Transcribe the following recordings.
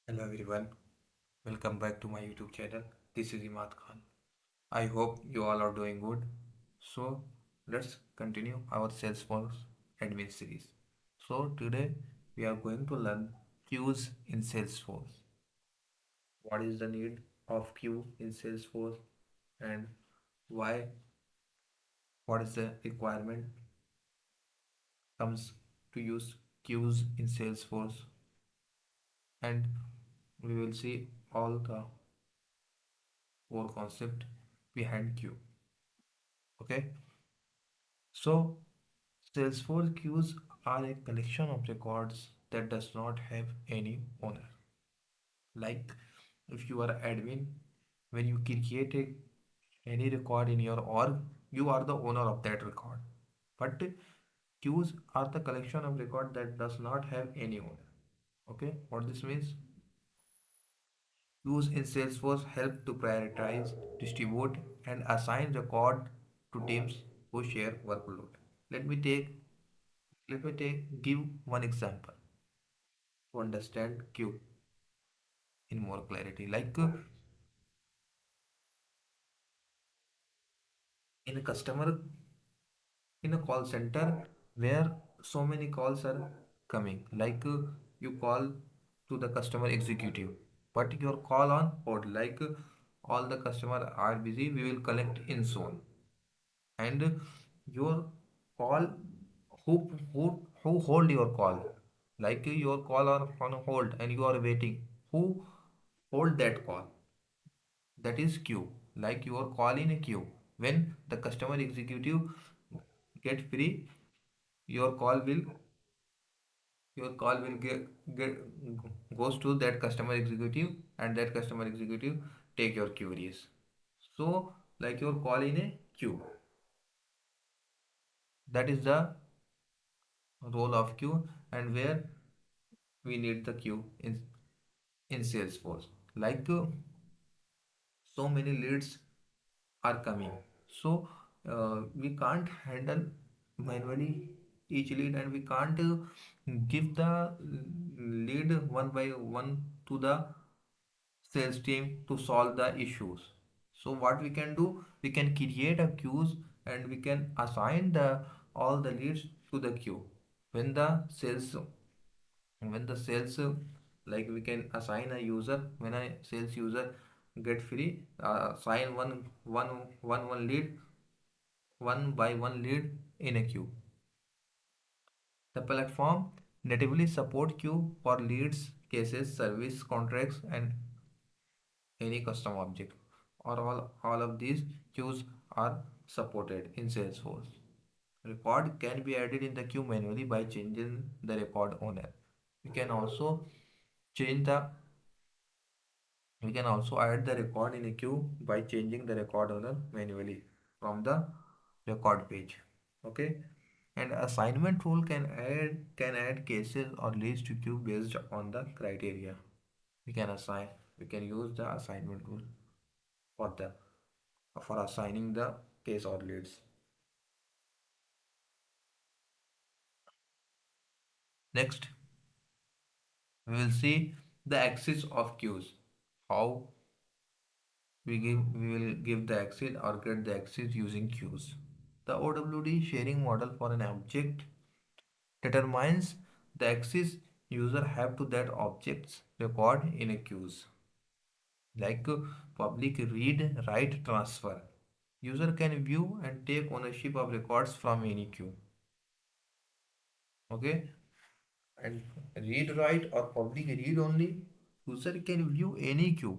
Hello everyone, welcome back to my YouTube channel. This is Imad Khan. I hope you all are doing good. So let's continue our Salesforce admin series. So today we are going to learn queues in Salesforce. What is the need of queue in Salesforce and why? What is the requirement comes to use queues in Salesforce? And we will see all the core concept behind queue. Okay. So, Salesforce queues are a collection of records that does not have any owner. Like if you are admin, when you create any record in your org, you are the owner of that record. But queues are the collection of record that does not have any owner. Okay, what this means? Queues in Salesforce help to prioritize, distribute, and assign record to teams who share workload. Let me take give one example to understand queue in more clarity. Like in a customer in a call center where so many calls are coming. Like you call to the customer executive, but your call on hold. Like all the customer are busy, we will connect in soon. And your call who who who hold your call, like your call are on hold and you are waiting, who hold that call? That is queue. Like you are call in a queue. When the customer executive get free, your call will get goes to that customer executive, and that customer executive take your queries. So like your call in a queue. That is the role of queue, and where we need the queue in Salesforce. Like so many leads are coming, so we can't handle manually each lead, and we can't give the lead one by one to the sales team to solve the issues. So what we can do, we can create a queues, and we can assign the all the leads to the queue. when the sales when the sales like we can assign a user. When a sales user get free, assign one lead, one by one lead in a queue. The platform natively support queue for leads, cases, service contracts, and any custom object, or all of these queues are supported in Salesforce. Record can be added in the queue manually by changing the record owner. We can also change the we can also add the record in a queue by changing the record owner manually from the record page. Okay. And assignment rule can add cases or leads to queue based on the criteria. We can assign we can use the assignment rule for the for assigning the case or leads. Next, we will see the axis of queues. How we will give the axis or get the axis using queues. The OWD sharing model for an object determines the access user have to that object's record in a queues. Like public read, write, transfer. User can view and take ownership of records from any queue. Okay, and read write or public read only. User can view any queue,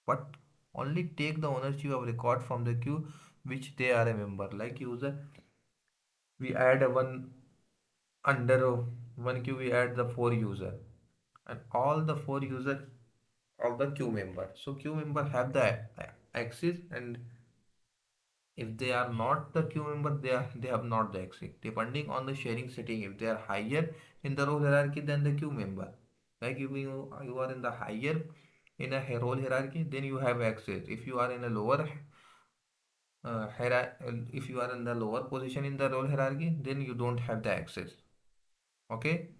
but only take the ownership of record from the queue which they are a member. Like user, we add a one under one queue, we add the four user, and all the four user of the queue member. So queue member have the access, and if they are not the queue member, they have not the access. Depending on the sharing setting, if they are higher in the role hierarchy than the queue member, like if you are in the higher in a role hierarchy, then you have access. If you are in a lower if you are in the lower position in the role hierarchy, then you don't have the access. Okay.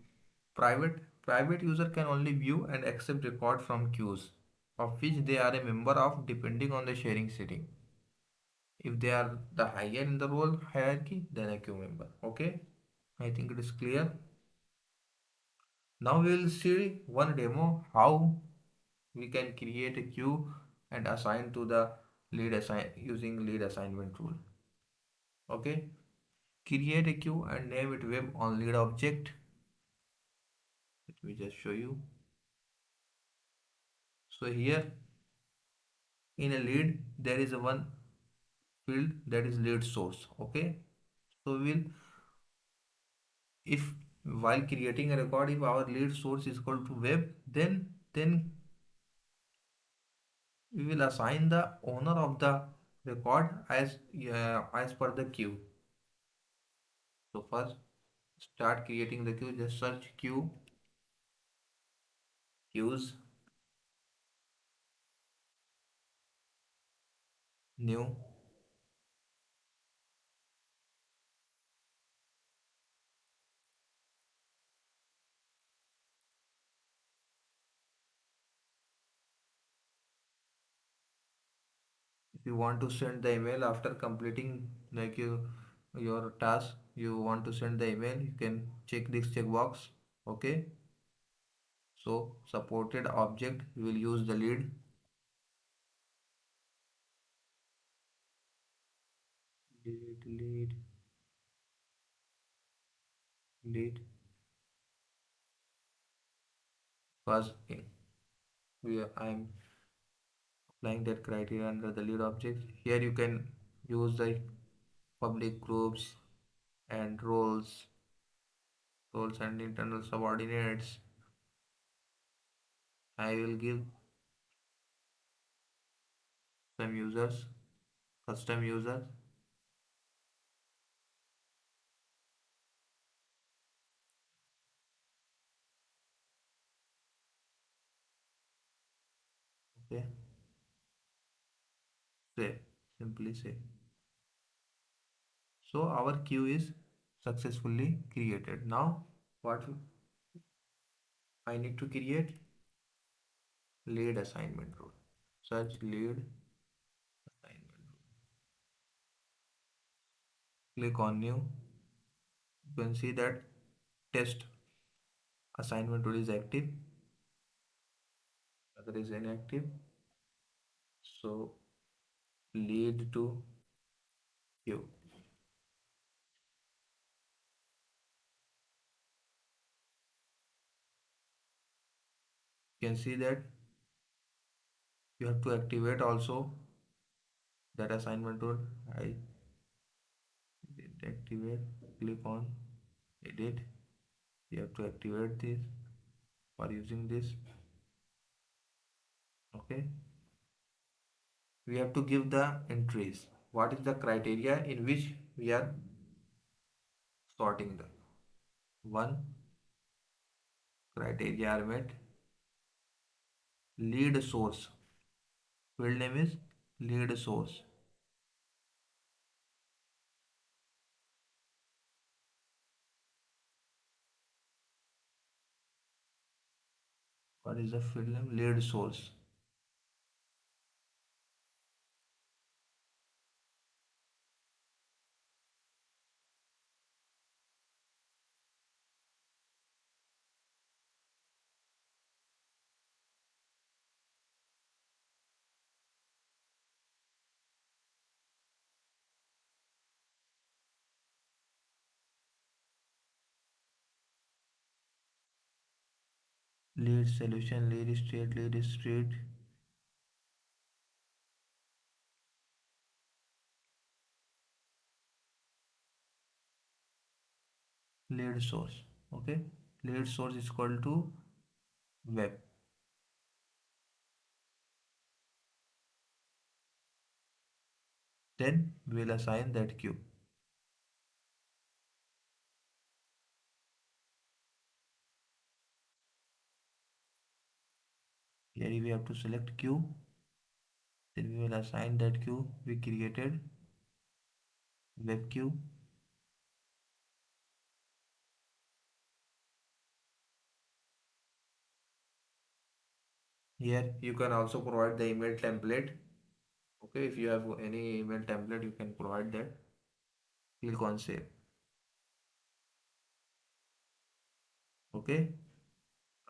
Private Private user can only view and accept record from queues, of which they are a member of depending on the sharing setting. If they are the higher in the role hierarchy, then a queue member. Okay, I think it is clear. Now we will see one demo how we can create a queue and assign to the lead assign using lead assignment rule. Okay, create a queue and name it web on lead object. Let me just show you. So here in a lead there is a one field that is lead source. Okay, so we will, if while creating a record, if our lead source is equal to web, then we will assign the owner of the record as per the queue. So first start creating the queue. Just search queues, new. If you want to send the email after completing like your task, you want to send the email, you can check this checkbox. Okay, so supported object, you will use the lead lead because I'm applying that criteria under the lead object. Here you can use the public groups and roles and internal subordinates. I will give some users, custom users. Okay, say, simply say. So our queue is successfully created. Now what I need to create lead assignment rule. Search lead assignment rule. Click on new. You can see that test assignment rule is active. Other is inactive. So lead to queue. You can see that you have to activate also that assignment rule. I did activate. Click on edit. You have to activate this for using this. Okay, we have to give the entries. What is the criteria in which we are sorting the one criteria are met. Lead source, field name is lead source. What is the field name? Lead source. Lead solution, lead state, lead source. Okay, lead source is equal to web. Then we'll assign that queue. Here we have to select queue. Then we will assign that queue we created, web queue. Here you can also provide the email template. Okay, if you have any email template, you can provide that. Click on save. Okay,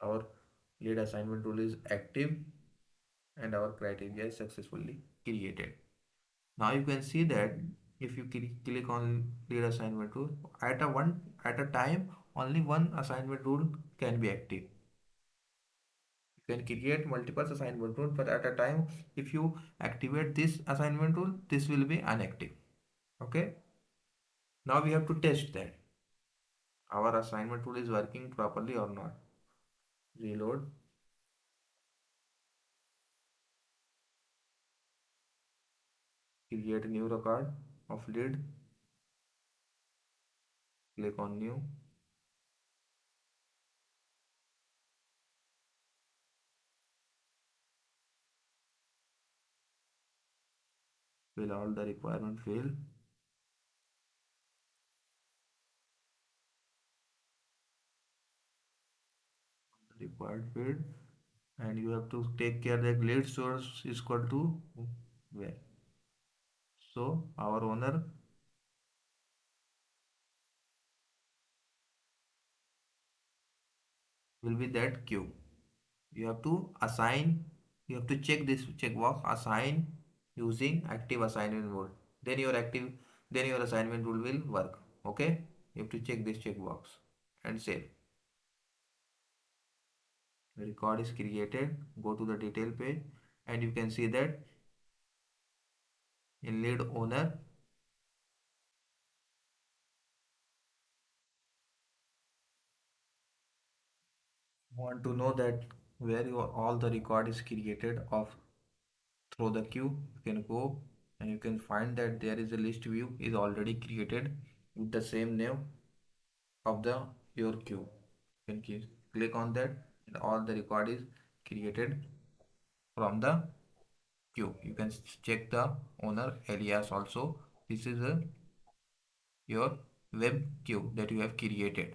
our lead assignment tool is active and our criteria is successfully created. Now you can see that if you click on lead assignment tool, at a time only one assignment rule can be active. You can create multiple assignment rules, but at a time, if you activate this assignment rule, this will be inactive. Okay. Now we have to test that our assignment tool is working properly or not. Reload, create a new record of lead, click on new, fill all the requirement field, the required field, and you have to take care that lead source is equal to where. So our owner will be that queue. You have to assign, you have to check this checkbox, assign using active assignment mode. Then your active, then your assignment rule will work. Okay? You have to check this checkbox and save. The record is created. Go to the detail page and you can see that in lead owner, want to know that where your all the record is created of through the queue, you can go and you can find that there is a list view is already created with the same name of the your queue. You can click on that and all the record is created from the queue. You can check the owner alias also. This is your web queue that you have created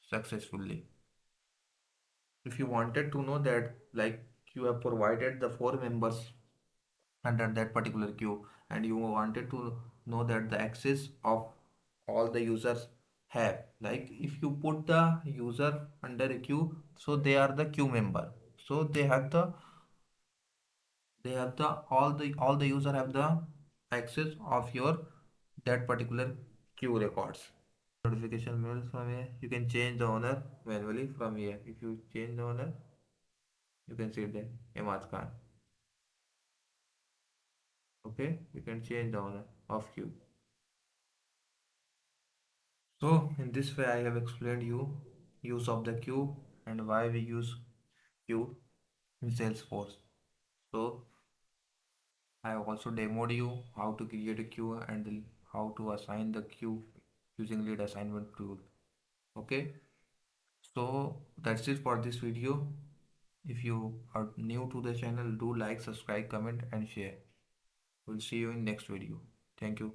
successfully. If you wanted to know that, like, you have provided the four members under that particular queue and you wanted to know that the access of all the users have, like if you put the user under a queue, so they are the queue member, so they have the all the user have the access of your that particular queue records. Notification mails from here, you can change the owner manually from here. If you change the owner, you can see that Emad Khan. Okay, you can change the owner of queue. So in this way I have explained you use of the queue and why we use queue in Salesforce. So I have also demoed you how to create a queue and how to assign the queue using lead assignment tool. Okay, so that's it for this video. If you are new to the channel, do like, subscribe, comment and share. We'll see you in next video. Thank you.